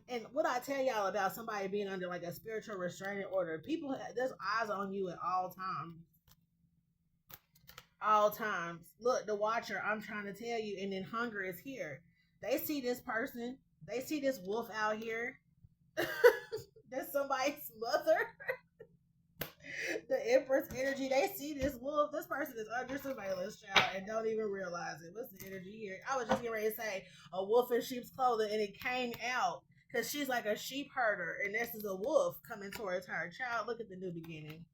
and what I tell y'all about somebody being under like a spiritual restraining order, people, there's eyes on you at all times. All times. Look, the watcher, I'm trying to tell you, and then hunger is here. They see this person, they see this wolf out here. That's somebody's mother. The Empress energy, they see this wolf. This person is under surveillance, child, and don't even realize it. What's the energy here? I was just getting ready to say a wolf in sheep's clothing, and it came out because she's like a sheep herder, and this is a wolf coming towards her. Child, look at the new beginning.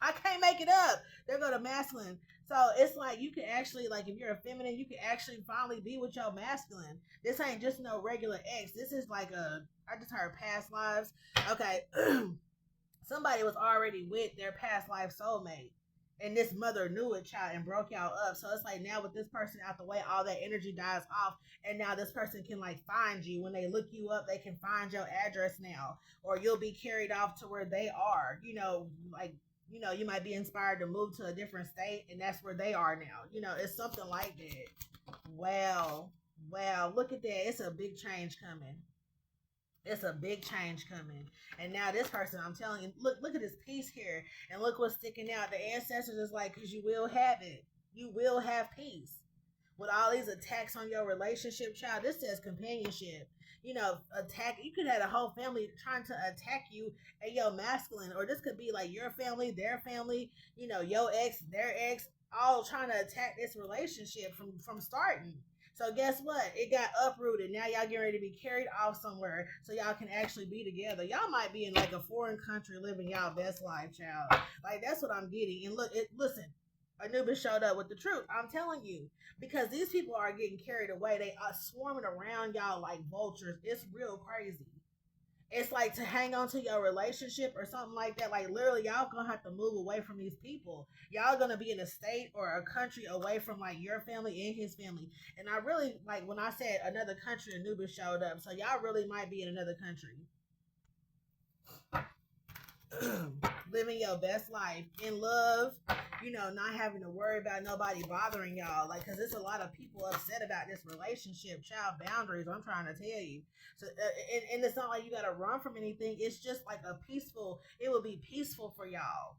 I can't make it up. They're going to masculine. So it's like you can actually, like, if you're a feminine, you can actually finally be with your masculine. This ain't just no regular ex. This is like I just heard past lives. Okay. Somebody was already with their past life soulmate. And this mother knew it, child, and broke y'all up. So it's like now with this person out the way, all that energy dies off. And now this person can like find you. When they look you up, they can find your address now. Or you'll be carried off to where they are. Like, you might be inspired to move to a different state, and that's where they are now. It's something like that. Wow. Wow. Look at that. It's a big change coming. It's a big change coming. And now this person, I'm telling you, look at this piece here. And look what's sticking out. The ancestors is like, because you will have it. You will have peace. With all these attacks on your relationship, child, this says companionship. Attack. You could have a whole family trying to attack you and your masculine, or this could be like your family, their family, your ex, their ex, all trying to attack this relationship from starting. So guess what? It got uprooted. Now y'all getting ready to be carried off somewhere so y'all can actually be together. Y'all might be in like a foreign country living y'all best life, child. Like that's what I'm getting. And look, listen, Anubis showed up with the truth. I'm telling you, because these people are getting carried away. They are swarming around y'all like vultures. It's real crazy. It's like to hang on to your relationship or something like that. Like literally, y'all gonna have to move away from these people. Y'all gonna be in a state or a country away from like your family and his family. And I really like when I said another country, Anubis showed up. So y'all really might be in another country. Living your best life in love, not having to worry about nobody bothering y'all. Like, because there's a lot of people upset about this relationship, child boundaries. I'm trying to tell you. So, and it's not like you got to run from anything. It's just like it will be peaceful for y'all.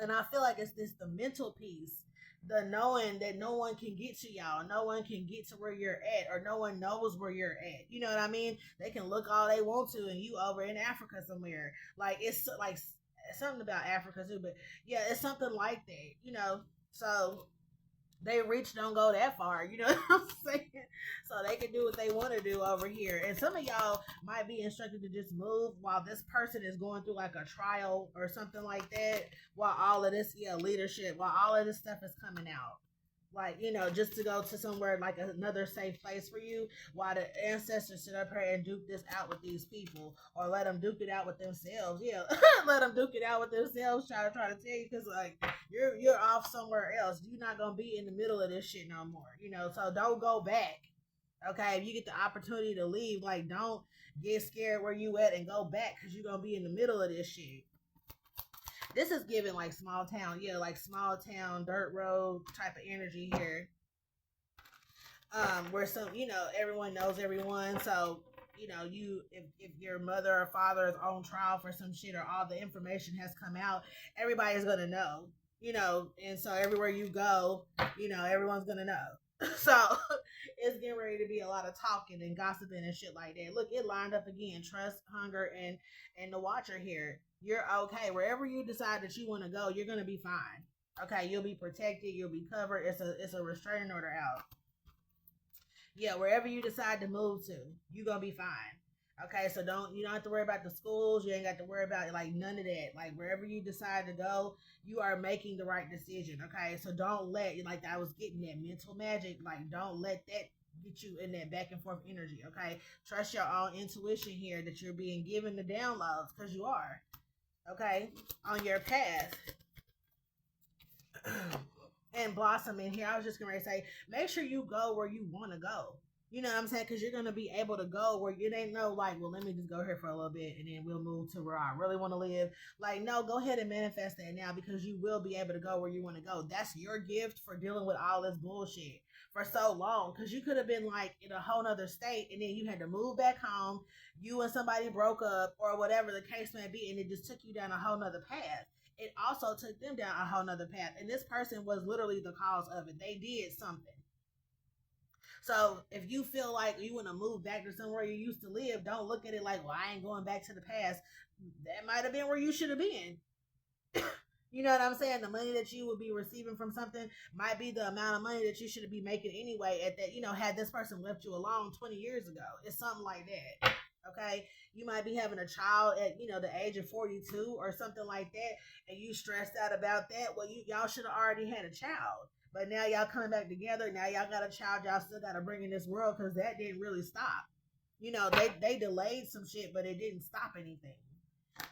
And I feel like it's the mental piece, the knowing that no one can get to y'all, no one can get to where you're at, or no one knows where you're at. You know what I mean? They can look all they want to, and you over in Africa somewhere. Like it's like something about Africa too, but yeah, it's something like that. So they reach don't go that far, you know what I'm saying? So they can do what they want to do over here. And some of y'all might be instructed to just move while this person is going through like a trial or something like that, while all of this, leadership, while all of this stuff is coming out. like, you know, just to go to somewhere like another safe place for you, while the ancestors sit up here and duke this out with these people, or let them duke it out with themselves. Yeah, let them duke it out with themselves. Try to tell you, because like you're off somewhere else. You're not gonna be in the middle of this shit no more. You know, so don't go back. Okay, if you get the opportunity to leave, like, don't get scared where you at and go back, because you're gonna be in the middle of this shit. This is giving like small town, yeah, like small town dirt road type of energy here. Where some, you know, everyone knows everyone, so you know, if your mother or father is on trial for some shit, or all the information has come out, everybody's gonna know, you know, and so everywhere you go, you know, everyone's gonna know. So it's getting ready to be a lot of talking and gossiping and shit like that. Look, it lined up again. Trust, hunger, and the watcher here. You're okay. Wherever you decide that you want to go, you're gonna be fine. Okay, you'll be protected, you'll be covered. It's a restraining order out. Yeah, wherever you decide to move to, you're gonna be fine. Okay, so you don't have to worry about the schools. You ain't got to worry about like none of that. Like wherever you decide to go, you are making the right decision. Okay, so don't let, like I was getting that mental magic. Like don't let that get you in that back and forth energy. Okay, trust your own intuition here, that you're being given the downloads, because you are. Okay, on your path. And blossom in here. I was just gonna say, make sure you go where you want to go. You know what I'm saying? Because you're gonna be able to go where you ain't no like, well, let me just go here for a little bit and then we'll move to where I really want to live. Like, no, go ahead and manifest that now, because you will be able to go where you want to go. That's your gift for dealing with all this bullshit for so long. Because you could have been like in a whole nother state, and then you had to move back home. You and somebody broke up, or whatever the case may be, and it just took you down a whole nother path. It also took them down a whole nother path. And this person was literally the cause of it. They did something. So if you feel like you want to move back to somewhere you used to live, don't look at it like, well, I ain't going back to the past. That might have been where you should have been. You know what I'm saying? The money that you would be receiving from something might be the amount of money that you should be making anyway, at that, you know, had this person left you alone 20 years ago. It's something like that. Okay, you might be having a child at, you know, the age of 42 or something like that, and you stressed out about that. Well, y'all should have already had a child, but now y'all coming back together. Now y'all got a child. Y'all still got to bring in this world, because that didn't really stop. You know, they delayed some shit, but it didn't stop anything.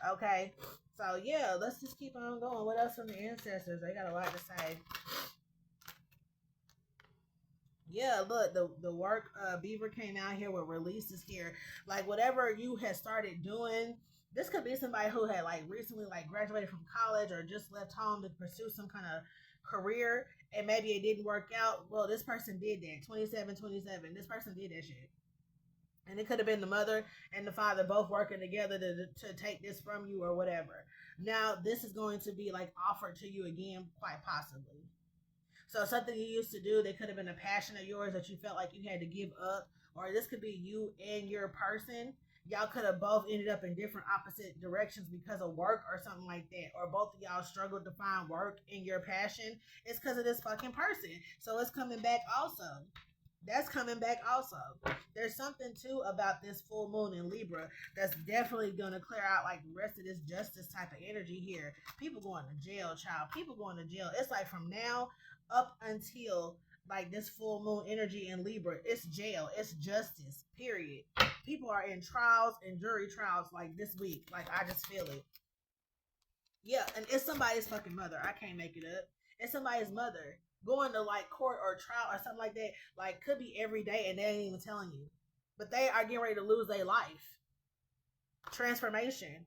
Okay, so yeah, let's just keep on going. What else from the ancestors? They got a lot to say. Yeah, look, the work, Beaver came out here with releases here. Like whatever you had started doing, this could be somebody who had like recently like graduated from college, or just left home to pursue some kind of career, and maybe it didn't work out. Well, this person did that. 27, 27. This person did that shit. And it could have been the mother and the father both working together to take this from you, or whatever. Now this is going to be like offered to you again, quite possibly. So something you used to do, that could have been a passion of yours that you felt like you had to give up, or this could be you and your person. Y'all could have both ended up in different opposite directions because of work or something like that, or both of y'all struggled to find work in your passion. It's because of this fucking person. So it's coming back also. That's coming back also. There's something too about this full moon in Libra that's definitely gonna clear out like the rest of this justice type of energy here. People going to jail, child. People going to jail. It's like from now up until like this full moon energy in Libra, it's jail, it's justice, period. People are in trials and jury trials like this week. Like I just feel it. Yeah, and it's somebody's fucking mother. I can't make it up. It's somebody's mother going to like court or trial or something like that. Like could be every day, and they ain't even telling you. But they are getting ready to lose their life. Transformation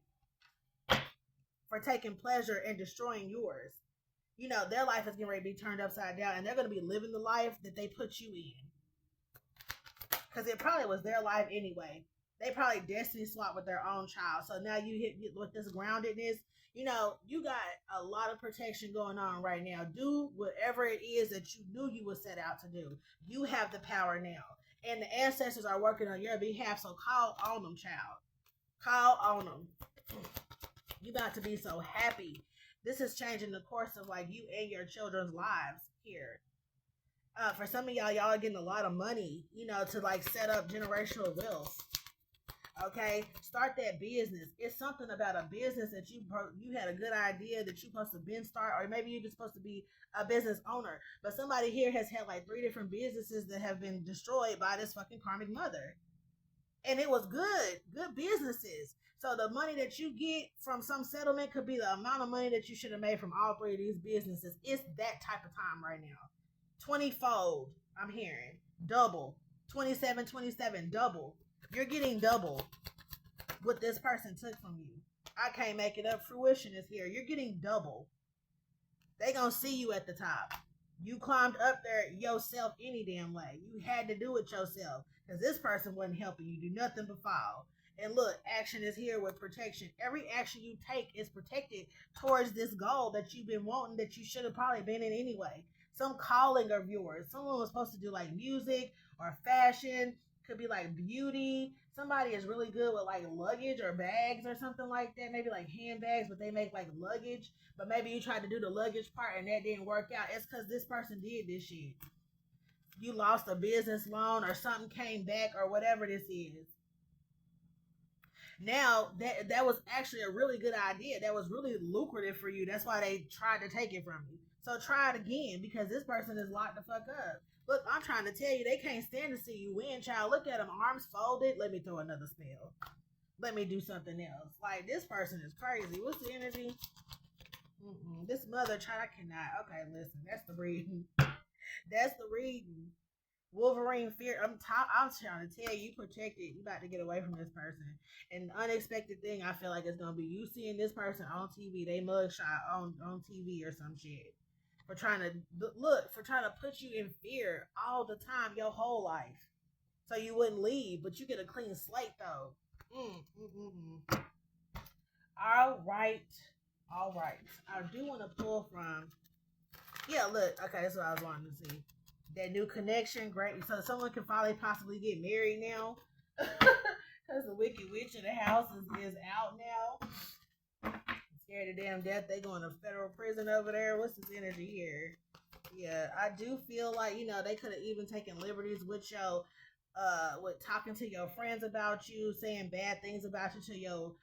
for taking pleasure in destroying yours. You know, their life is getting ready to be turned upside down, and they're going to be living the life that they put you in. Because it probably was their life anyway. They probably destiny swapped with their own child. So now you hit with this groundedness. You know, you got a lot of protection going on right now. Do whatever it is that you knew you were set out to do. You have the power now. And the ancestors are working on your behalf. So call on them, child. Call on them. You about to be so happy. This is changing the course of like you and your children's lives here. For some of y'all are getting a lot of money, you know, to like set up generational wealth. Okay, start that business. It's something about a business that you had a good idea that you're supposed to been start, or maybe you're just supposed to be a business owner. But somebody here has had like 3 different businesses that have been destroyed by this fucking karmic mother, and it was good businesses. So the money that you get from some settlement could be the amount of money that you should have made from all 3 of these businesses. It's that type of time right now. 20-fold, I'm hearing. Double. 27, 27, double. You're getting double what this person took from you. I can't make it up. Fruition is here. You're getting double. They gonna see you at the top. You climbed up there yourself any damn way. You had to do it yourself because this person wasn't helping you do nothing but fall. And look, action is here with protection. Every action you take is protected towards this goal that you've been wanting, that you should have probably been in anyway. Some calling of yours. Someone was supposed to do like music or fashion. Could be like beauty. Somebody is really good with like luggage or bags or something like that. Maybe like handbags, but they make like luggage. But maybe you tried to do the luggage part and that didn't work out. It's because this person did this shit. You lost a business loan or something came back or whatever this is. Now that was actually a really good idea. That was really lucrative for you. That's why they tried to take it from you. So try it again because this person is locked the fuck up. Look, I'm trying to tell you, they can't stand to see you win, child. Look at them, arms folded. Let me throw another spell. Let me do something else. Like, this person is crazy. What's the energy? This mother child, I cannot. Okay, listen, that's the reading. That's the reading. Wolverine fear. I'm trying to tell you, you protected. You about to get away from this person. And the unexpected thing I feel like it's gonna be you seeing this person on TV. They mugshot on TV or some shit for trying to for trying to put you in fear all the time your whole life, so you wouldn't leave. But you get a clean slate though. All right, all right. I do want to pull from. Yeah, look. Okay, that's what I was wanting to see. That new connection, great. So someone can finally possibly get married now, because the wicked witch in the house is out now. Scared to damn death. They going to federal prison over there. What's this energy here? Yeah, I do feel like they could have even taken liberties with your, with talking to your friends about you, saying bad things about you to your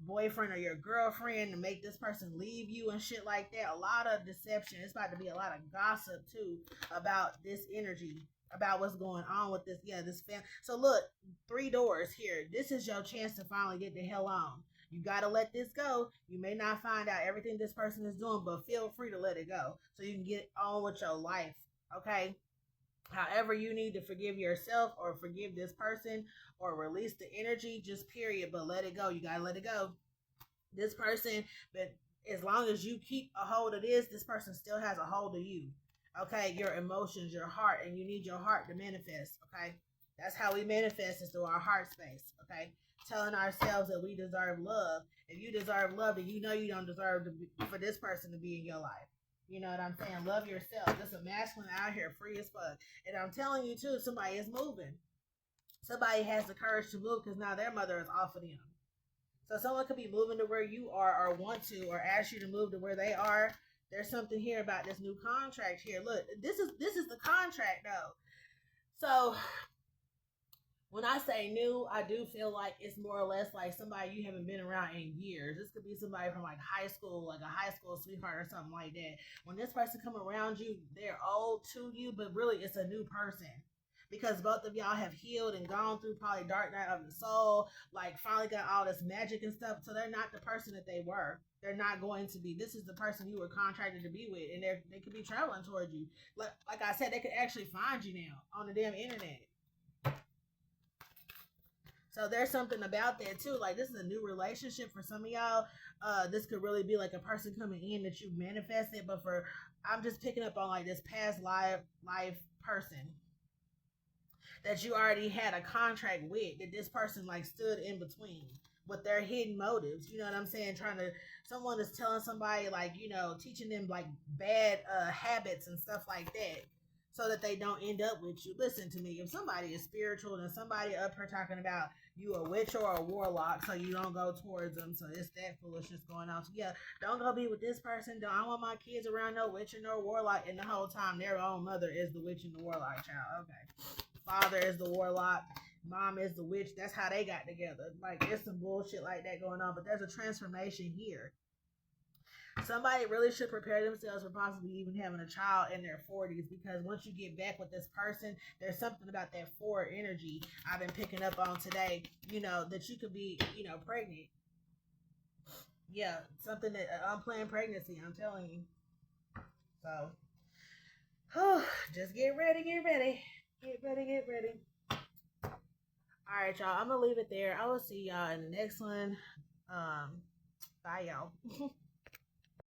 boyfriend or your girlfriend to make this person leave you and shit like that. A lot of deception. It's about to be a lot of gossip too about this energy, about what's going on with this family. So look, 3 doors here. This is your chance to finally get the hell on. You gotta let this go. You may not find out everything this person is doing, but feel free to let it go so you can get on with your life. Okay. However, you need to forgive yourself or forgive this person or release the energy, just period. But let it go. You gotta let it go. This person, but as long as you keep a hold of this person still has a hold of you. Okay, your emotions, your heart, and you need your heart to manifest. Okay, that's how we manifest, is through our heart space. Okay, telling ourselves that we deserve love. If you deserve love, then you know you don't deserve for this person to be in your life. You know what I'm saying? Love yourself. There's a masculine out here free as fuck. And I'm telling you too, somebody is moving. Somebody has the courage to move because now their mother is off of them. So someone could be moving to where you are or want to or ask you to move to where they are. There's something here about this new contract here. Look, this is the contract though. So when I say new, I do feel like it's more or less like somebody you haven't been around in years. This could be somebody from like high school, like a high school sweetheart or something like that. When this person come around you, they're old to you, but really it's a new person. Because both of y'all have healed and gone through probably dark night of the soul, like finally got all this magic and stuff. So they're not the person that they were. They're not going to be. This is the person you were contracted to be with, and they could be traveling towards you. Like I said, they could actually find you now on the damn internet. So there's something about that too. Like, this is a new relationship for some of y'all. This could really be like a person coming in that you manifested, but I'm just picking up on like this past life person that you already had a contract with, that this person like stood in between with their hidden motives. You know what I'm saying? Someone is telling somebody like, teaching them like bad habits and stuff like that, so that they don't end up with you. Listen to me. If somebody is spiritual, then somebody up here talking about you a witch or a warlock, so you don't go towards them. So it's that foolishness going on. So yeah, don't go be with this person. I don't want my kids around no witch or no warlock. And the whole time their own mother is the witch and the warlock child. Okay. Father is the warlock. mom is the witch. That's how they got together. Like, there's some bullshit like that going on, but there's a transformation here. Somebody really should prepare themselves for possibly even having a child in their 40s, because once you get back with this person, there's something about that forward energy I've been picking up on today, that you could be, pregnant. Yeah, something that unplanned pregnancy, I'm telling you. So, just get ready, get ready. Get ready, get ready. All right, y'all. I'm gonna leave it there. I will see y'all in the next one. Bye, y'all.